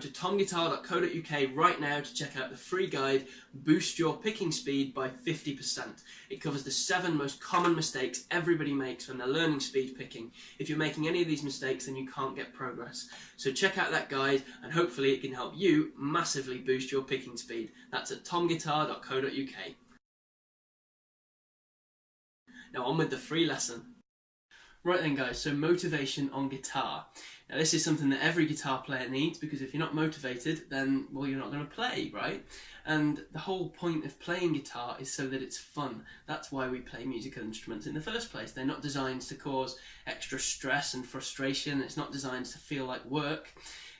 to tomguitar.co.uk right now to check out the free guide, Boost Your Picking Speed by 50%. It covers the 7 most common mistakes everybody makes when they're learning speed picking. If you're making any of these mistakes, then you can't get progress. So check out that guide and hopefully it can help you massively boost your picking speed. That's at tomguitar.co.uk. Now on with the free lesson. Right then guys, so motivation on guitar. Now this is something that every guitar player needs, because if you're not motivated, then, well, you're not going to play, right? And the whole point of playing guitar is so that it's fun. That's why we play musical instruments in the first place. They're not designed to cause extra stress and frustration. It's not designed to feel like work.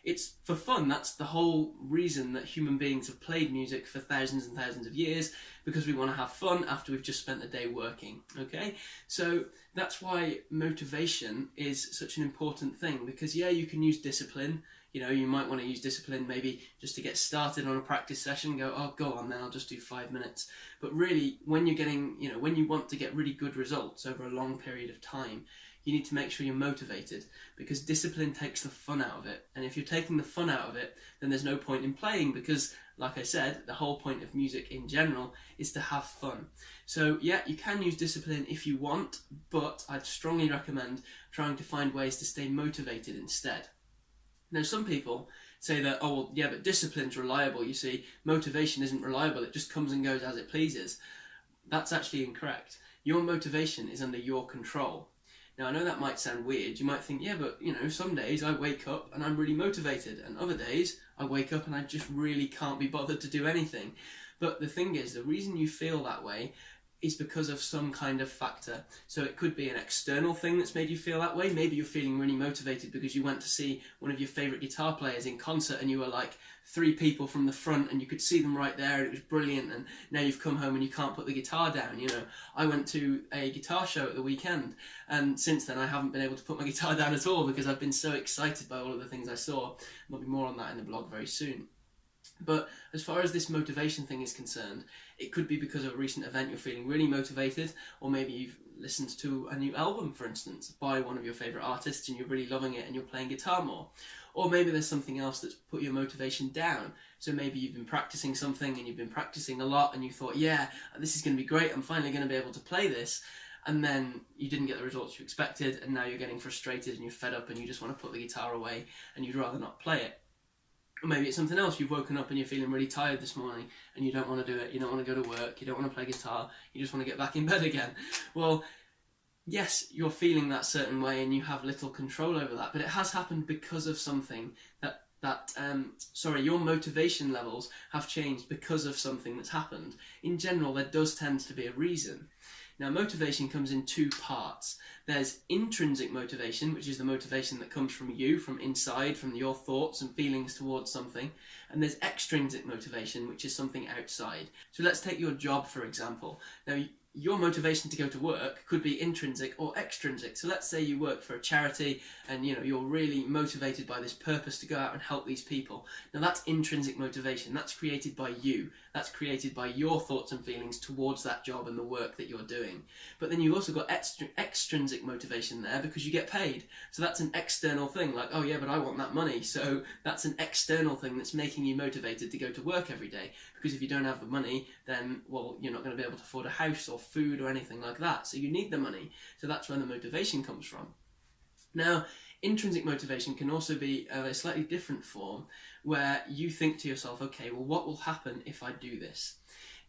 It's for fun. That's the whole reason that human beings have played music for thousands and thousands of years, because we want to have fun after we've just spent the day working, okay? So that's why motivation is such an important thing, because yeah, you can use discipline. You know, you might want to use discipline maybe just to get started on a practice session, go, oh, go on then, I'll just do 5 minutes. But really, when you're getting, you know, when you want to get really good results over a long period of time, you need to make sure you're motivated, because discipline takes the fun out of it. And if you're taking the fun out of it, then there's no point in playing, because, like I said, the whole point of music in general is to have fun. So yeah, you can use discipline if you want, but I'd strongly recommend trying to find ways to stay motivated instead. Now, some people say that, oh, well, yeah, but discipline's reliable. You see, motivation isn't reliable. It just comes and goes as it pleases. That's actually incorrect. Your motivation is under your control. Now, I know that might sound weird. You might think, yeah, but, you know, some days I wake up and I'm really motivated, and other days I wake up and I just really can't be bothered to do anything. But the thing is, the reason you feel that way is because of some kind of factor. So it could be an external thing that's made you feel that way. Maybe you're feeling really motivated because you went to see one of your favourite guitar players in concert, and you were like 3 people from the front and you could see them right there and it was brilliant, and now you've come home and you can't put the guitar down. You know, I went to a guitar show at the weekend, and since then I haven't been able to put my guitar down at all because I've been so excited by all of the things I saw. There'll be more on that in the blog very soon. But as far as this motivation thing is concerned, it could be because of a recent event you're feeling really motivated, or maybe you've listened to a new album, for instance, by one of your favourite artists and you're really loving it and you're playing guitar more. Or maybe there's something else that's put your motivation down. So maybe you've been practicing something and you've been practicing a lot and you thought, yeah, this is going to be great, I'm finally going to be able to play this. And then you didn't get the results you expected, and now you're getting frustrated and you're fed up and you just want to put the guitar away and you'd rather not play it. Or maybe it's something else. You've woken up and you're feeling really tired this morning and you don't want to do it. You don't want to go to work. You don't want to play guitar. You just want to get back in bed again. Well, yes, you're feeling that certain way and you have little control over that, but it has happened because of something your motivation levels have changed because of something that's happened. In general, there does tend to be a reason. Now, motivation comes in 2 parts. There's intrinsic motivation, which is the motivation that comes from you, from inside, from your thoughts and feelings towards something. And there's extrinsic motivation, which is something outside. So let's take your job, for example. Now, your motivation to go to work could be intrinsic or extrinsic. So let's say you work for a charity and you're really motivated by this purpose to go out and help these people. Now that's intrinsic motivation. That's created by you. That's created by your thoughts and feelings towards that job and the work that you're doing. But then you've also got extrinsic motivation there because you get paid. So that's an external thing, like, oh yeah, but I want that money. So that's an external thing that's making you motivated to go to work every day. Because if you don't have the money, then, well, you're not going to be able to afford a house or food or anything like that. So you need the money. So that's where the motivation comes from. Now, intrinsic motivation can also be of a slightly different form, where you think to yourself, okay, well, what will happen if I do this?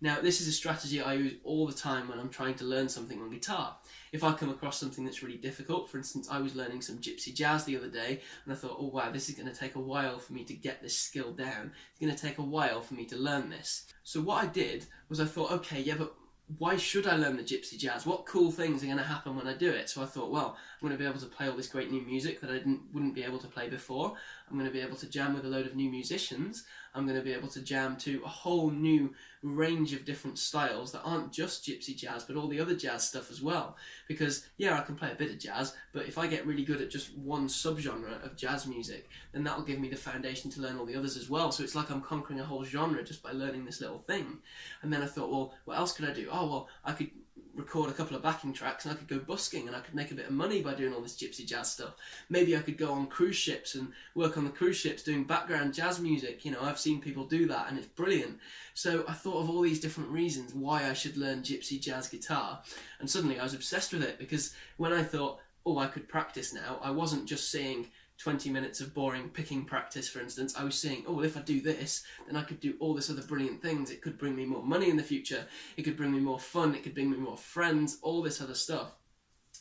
Now, this is a strategy I use all the time when I'm trying to learn something on guitar. If I come across something that's really difficult, for instance, I was learning some gypsy jazz the other day, and I thought, oh wow, this is going to take a while for me to get this skill down. It's going to take a while for me to learn this. So what I did was I thought, okay, yeah, but why should I learn the gypsy jazz? What cool things are going to happen when I do it? So I thought, well, I'm going to be able to play all this great new music that I wouldn't be able to play before. I'm going to be able to jam with a load of new musicians. I'm going to be able to jam to a whole new range of different styles that aren't just gypsy jazz, but all the other jazz stuff as well. Because, yeah, I can play a bit of jazz, but if I get really good at just one subgenre of jazz music, then that'll give me the foundation to learn all the others as well. So it's like I'm conquering a whole genre just by learning this little thing. And then I thought, well, what else could I do? Oh, well, I could record a couple of backing tracks and I could go busking and I could make a bit of money by doing all this gypsy jazz stuff. Maybe I could go on cruise ships and work on the cruise ships doing background jazz music. You know, I've seen people do that and it's brilliant. So I thought of all these different reasons why I should learn gypsy jazz guitar, and suddenly I was obsessed with it, because when I thought, oh, I could practice now, I wasn't just seeing 20 minutes of boring picking practice, for instance. I was saying, oh, well, if I do this, then I could do all this other brilliant things. It could bring me more money in the future. It could bring me more fun. It could bring me more friends, all this other stuff.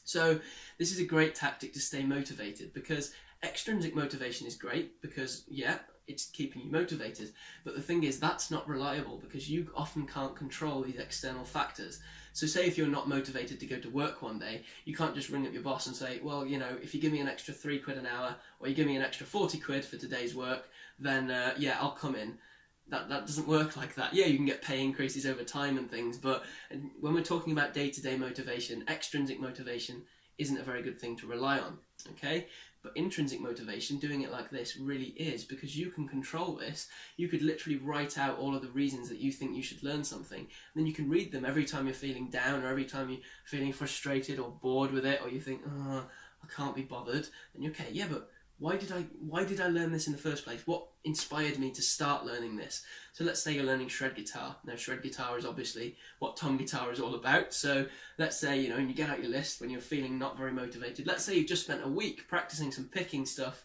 So this is a great tactic to stay motivated, because extrinsic motivation is great because, yeah, it's keeping you motivated. But the thing is, that's not reliable, because you often can't control these external factors. So say if you're not motivated to go to work one day, you can't just ring up your boss and say, well, you know, if you give me an extra £3 an hour, or you give me an extra 40 quid for today's work, then yeah, I'll come in. That doesn't work like that. Yeah, you can get pay increases over time and things, but when we're talking about day-to-day motivation, extrinsic motivation isn't a very good thing to rely on, okay? But intrinsic motivation, doing it like this, really is, because you can control this. You could literally write out all of the reasons that you think you should learn something, and then you can read them every time you're feeling down, or every time you're feeling frustrated or bored with it, or you think, oh, I can't be bothered. And you're okay, yeah, but why did I learn this in the first place? What inspired me to start learning this? So let's say you're learning shred guitar. Now, shred guitar is obviously what tom guitar is all about. So let's say, you know, and you get out your list when you're feeling not very motivated. Let's say you've just spent a week practicing some picking stuff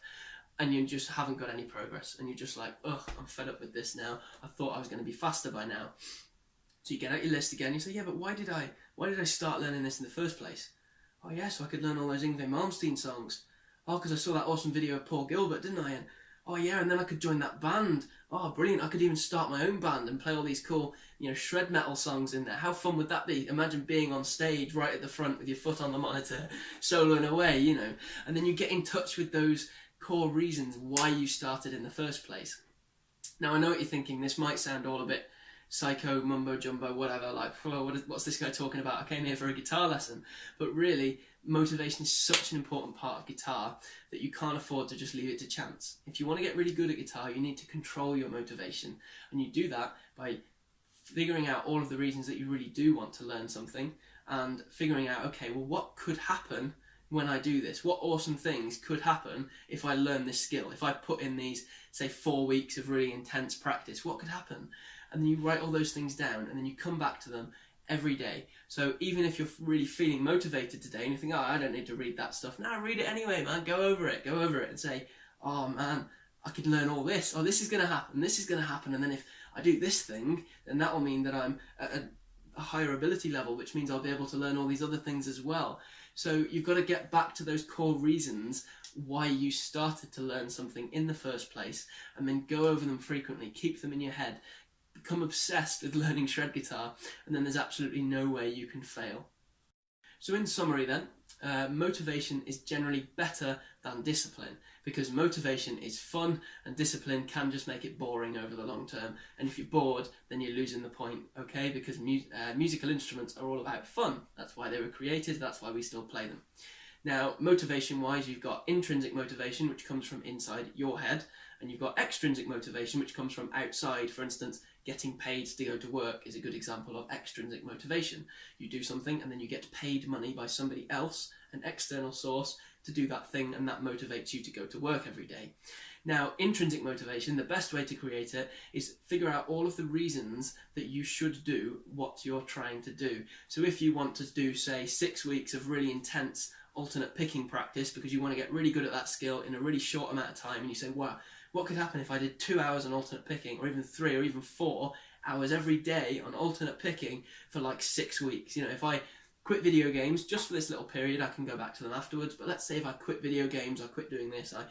and you just haven't got any progress, and you're just like, ugh, I'm fed up with this now. I thought I was going to be faster by now. So you get out your list again, you say, yeah, but why did I start learning this in the first place? Oh yeah, so I could learn all those Yngwie Malmsteen songs. Oh, because I saw that awesome video of Paul Gilbert, didn't I? And oh yeah, and then I could join that band. Oh, brilliant. I could even start my own band and play all these cool, you know, shred metal songs in there. How fun would that be? Imagine being on stage right at the front with your foot on the monitor, soloing away, you know. And then you get in touch with those core reasons why you started in the first place. Now, I know what you're thinking. This might sound all a bit psycho, mumbo jumbo, whatever, like, oh, what's this guy talking about? I came here for a guitar lesson. But really, motivation is such an important part of guitar that you can't afford to just leave it to chance. If you want to get really good at guitar, you need to control your motivation, and you do that by figuring out all of the reasons that you really do want to learn something, and figuring out, okay, well, what could happen when I do this? What awesome things could happen if I learn this skill? If I put in these, say, 4 weeks of really intense practice, what could happen? And then you write all those things down, and then you come back to them every day. So even if you're really feeling motivated today and you think, oh, I don't need to read that stuff, now read it anyway, man. Go over it and say, oh man, I could learn all this. Oh, this is going to happen, this is going to happen, and then if I do this thing, then that will mean that I'm at a higher ability level, which means I'll be able to learn all these other things as well. So you've got to get back to those core reasons why you started to learn something in the first place, and then go over them frequently, keep them in your head, become obsessed with learning shred guitar, and then there's absolutely no way you can fail. So in summary then, motivation is generally better than discipline, because motivation is fun and discipline can just make it boring over the long term, and if you're bored then you're losing the point, okay? Because musical instruments are all about fun. That's why they were created, that's why we still play them. Now, motivation wise, you've got intrinsic motivation, which comes from inside your head, and you've got extrinsic motivation, which comes from outside. For instance, getting paid to go to work is a good example of extrinsic motivation. You do something and then you get paid money by somebody else, an external source, to do that thing, and that motivates you to go to work every day. Now, intrinsic motivation, the best way to create it is figure out all of the reasons that you should do what you're trying to do. So if you want to do, say, 6 weeks of really intense alternate picking practice because you want to get really good at that skill in a really short amount of time, and you say, wow, what could happen if I did 2 hours on alternate picking, or even 3 or even 4 hours every day on alternate picking for like 6 weeks? You know, if I quit video games just for this little period, I can go back to them afterwards. But let's say if I quit video games, I quit doing this, I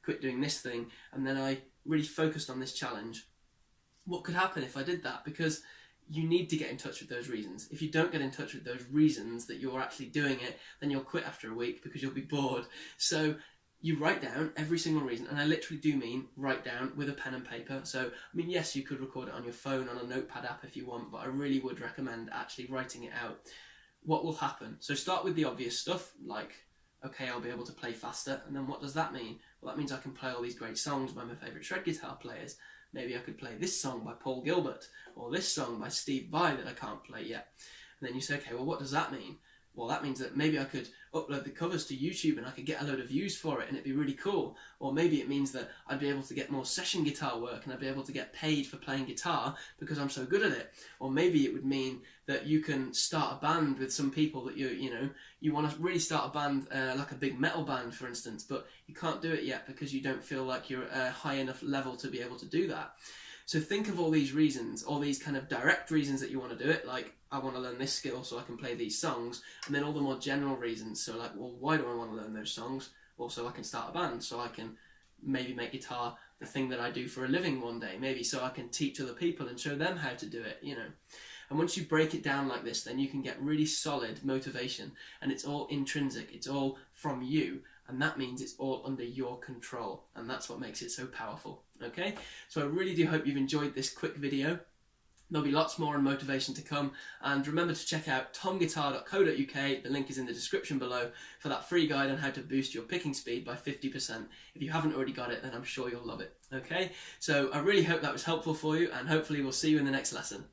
quit doing this thing, and then I really focused on this challenge. What could happen if I did that? Because you need to get in touch with those reasons. If you don't get in touch with those reasons that you're actually doing it, then you'll quit after a week because you'll be bored. So you write down every single reason, and I literally do mean write down with a pen and paper. So, I mean, yes, you could record it on your phone, on a notepad app if you want, but I really would recommend actually writing it out. What will happen? So start with the obvious stuff, like, okay, I'll be able to play faster, and then what does that mean? Well, that means I can play all these great songs by my favourite shred guitar players. Maybe I could play this song by Paul Gilbert, or this song by Steve Vai that I can't play yet. And then you say, okay, well, what does that mean? Well, that means that maybe I could upload the covers to YouTube and I could get a load of views for it and it'd be really cool. Or maybe it means that I'd be able to get more session guitar work and I'd be able to get paid for playing guitar because I'm so good at it. Or maybe it would mean that you can start a band with some people that you want to really start a band, like a big metal band, for instance, but you can't do it yet because you don't feel like you're at a high enough level to be able to do that. So think of all these reasons, all these kind of direct reasons that you want to do it, like I want to learn this skill so I can play these songs, and then all the more general reasons, so like, well, why do I want to learn those songs? Well, so I can start a band, so I can maybe make guitar the thing that I do for a living one day, maybe so I can teach other people and show them how to do it, And once you break it down like this, then you can get really solid motivation, and it's all intrinsic, it's all from you, and that means it's all under your control, and that's what makes it so powerful, okay? So I really do hope you've enjoyed this quick video. There'll be lots more on motivation to come, and remember to check out tomguitar.co.uk, the link is in the description below, for that free guide on how to boost your picking speed by 50%. If you haven't already got it, then I'm sure you'll love it, okay? So I really hope that was helpful for you, and hopefully we'll see you in the next lesson.